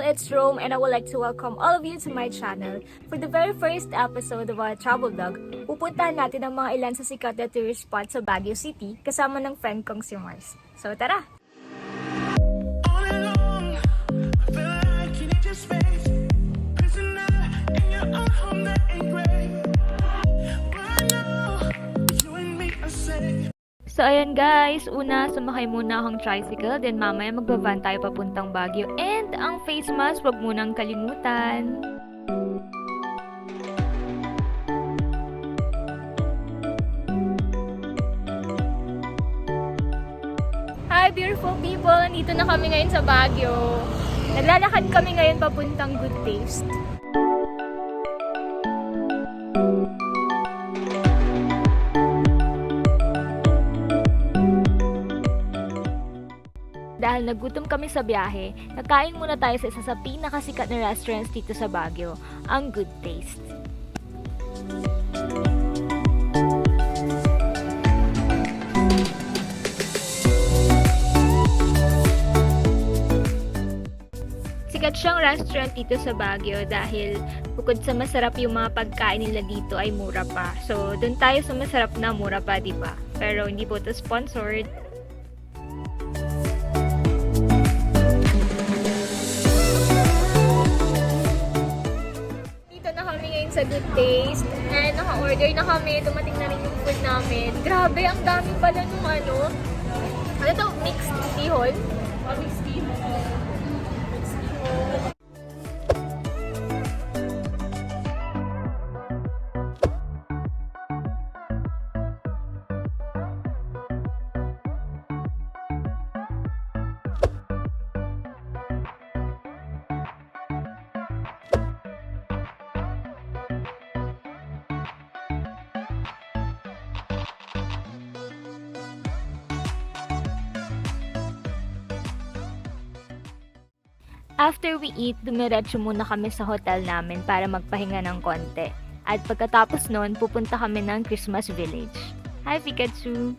it's Rome and I would like to welcome all of you to my channel. For the very first episode of our travel vlog, pupuntahan natin ang mga ilan sa sikat na tourist spot sa Baguio City kasama ng friend kong si Mars. So tara! So ayan guys, una sumakay muna akong tricycle, then mamaya magbaban tayo papuntang Baguio. And ang face mask, wag munang kalimutan. Hi beautiful people! Nandito na kami ngayon sa Baguio. Naglalakad kami ngayon papuntang Good Taste. Dahil nagutom kami sa biyahe, nakain muna tayo sa isa sa pinakasikat na restaurants dito sa Baguio, ang Good Taste. Sikat siyang restaurant dito sa Baguio dahil bukod sa masarap yung mga pagkain nila dito ay mura pa. So, doon tayo sa masarap na mura pa, diba? Pero hindi po ito sponsored. Sa Good Taste. And naka-order na kami. Dumating na rin yung food namin. Grabe, ang dami pala nung ano. Ano to? Mixed bihon? Mixed bihon. After we eat, dumiretso muna kami sa hotel namin para magpahinga ng konti. At pagkatapos nun, pupunta kami ng Christmas Village. Hi Pikachu!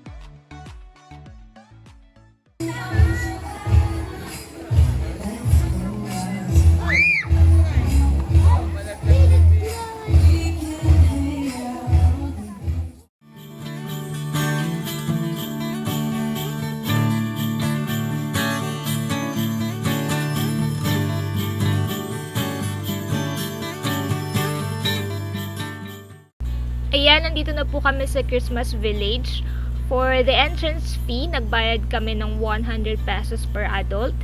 Ayan, nandito na po kami sa Christmas Village. For the entrance fee, nagbayad kami ng 100 pesos per adult.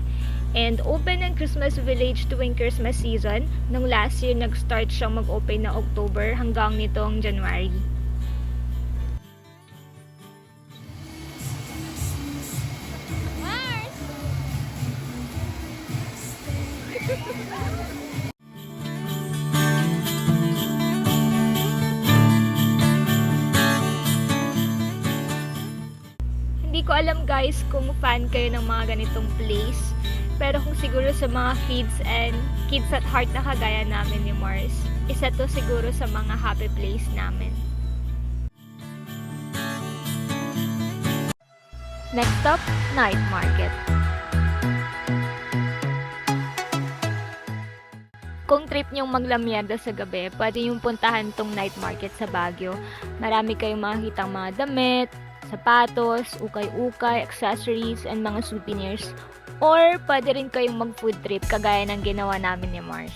And open ang Christmas Village tuwing Christmas season. Nung last year, nag-start siyang mag-open na October hanggang nitong January. Hindi ko alam guys kung fan kayo ng mga ganitong place, pero kung siguro sa mga kids at heart na kagaya namin ni Mars, isa to siguro sa mga happy place namin. Next stop, night market. Kung trip nyong maglamyerda sa gabi, pwede yung puntahan tong night market sa Baguio. Marami kayong makikitang mga damit, sapatos, ukay-ukay, accessories, and mga souvenirs. Or pwede rin kayong mag-food trip kagaya ng ginawa namin ni Mars.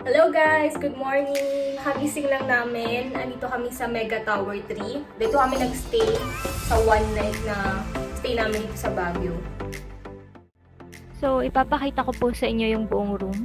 Hello guys! Good morning! Nakagising lang namin. Andito kami sa Mega Tower 3. Dito kami nag-stay sa one night na stay namin dito sa Baguio. So, ipapakita ko po sa inyo yung buong room.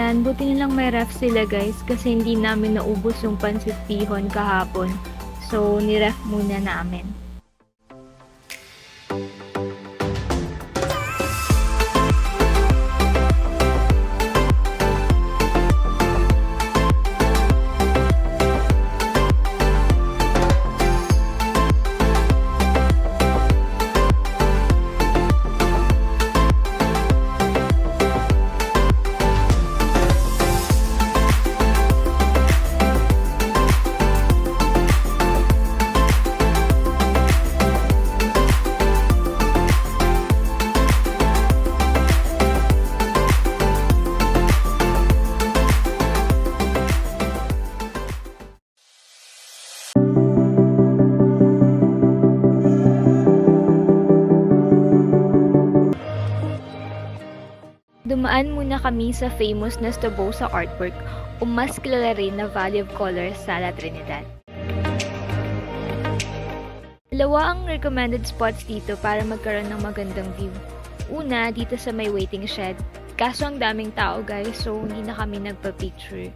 Ayan, buti nilang may ref sila guys kasi hindi namin naubos yung pansit bihon kahapon. So, ni-ref muna namin. Dumaan muna kami sa famous na Stobosa artwork o mas kilala rin na Valley of Colors sa La Trinidad. Dalawa ang recommended spots dito para magkaroon ng magandang view. Una, dito sa may waiting shed. Kaso ang daming tao guys, so hindi na kami nagpa-picture.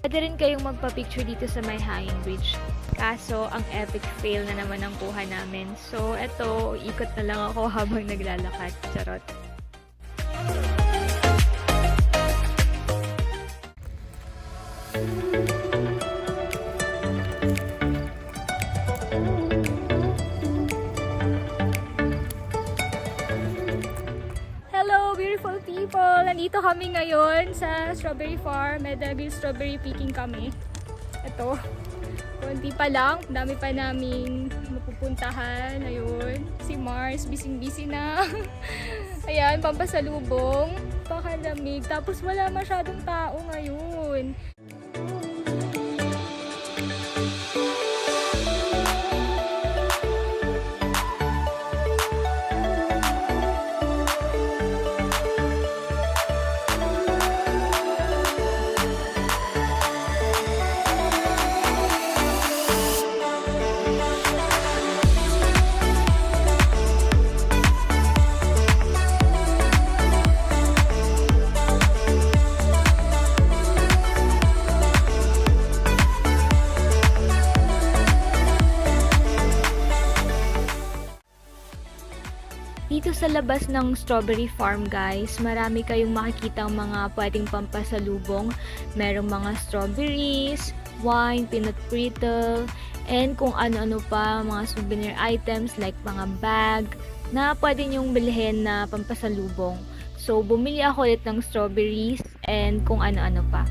Pwede rin kayong magpa-picture dito sa may hanging bridge. Kaso, ang epic fail na naman ang kuha namin. So, eto, ikot na lang ako habang naglalakad. Charot. Hello, beautiful people! Nandito kami ngayon sa strawberry farm. Medagil strawberry picking kami. Ito. Kunti pa lang, dami pa naming mapupuntahan. Ayun, si Mars, busy na. Ayan, pampasalubong, pakalamig. Tapos wala masyadong tao ngayon. Dito sa labas ng strawberry farm guys, marami kayong makikitang mga pwedeng pampasalubong. Merong mga strawberries, wine, peanut brittle, and kung ano-ano pa, mga souvenir items like mga bag na pwede nyong bilhin na pampasalubong. So, bumili ako ulit ng strawberries and kung ano-ano pa.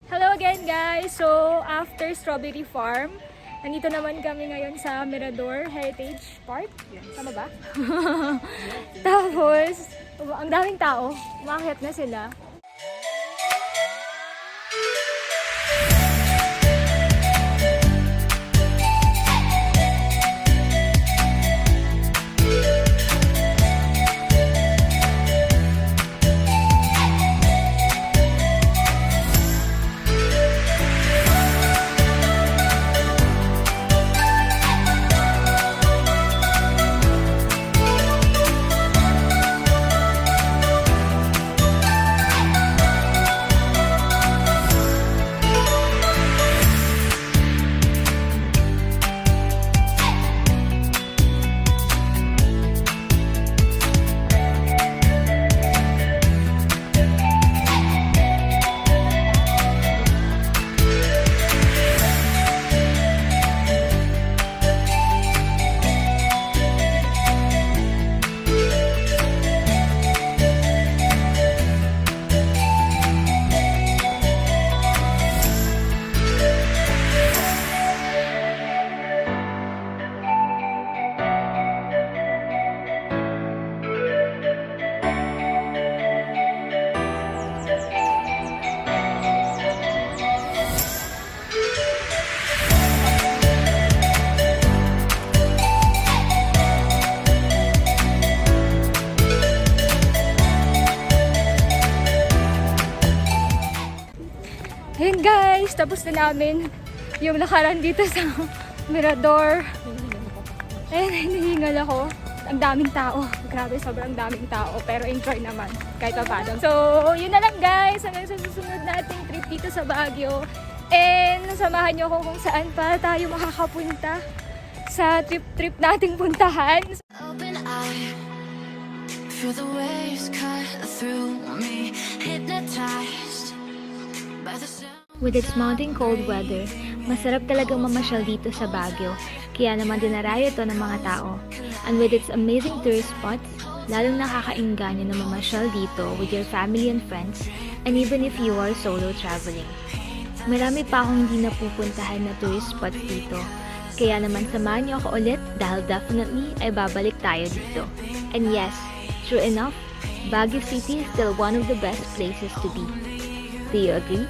Hello again guys! So, after Strawberry Farm, nandito naman kami ngayon sa Mirador Heritage Park. Tama ba? Tapos, ang daming tao. Umakyat na sila. tapos na namin yung lakaran dito sa Mirador. Ayun, hinihingal ako. Ang daming tao. Grabe, sobrang daming tao. Pero enjoy naman, kahit pa paano. So, yun na lang guys. Hanggang sa susunod nating trip dito sa Baguio. And, samahan nyo ako kung saan pa tayo makakapunta sa trip nating puntahan. Open eye, feel the waves cut through me, hypnotized by the sound. With its mountain cold weather, masarap talagang mamasyal dito sa Baguio. Kaya naman dinarayo ito ng mga tao. And with its amazing tourist spots, lalong nakakainganyo na mamasyal dito with your family and friends, and even if you are solo traveling. Marami pa akong hindi napupuntahan na tourist spots dito. Kaya naman samahan niyo ako ulit dahil definitely ay babalik tayo dito. And yes, true enough, Baguio City is still one of the best places to be. Do you agree?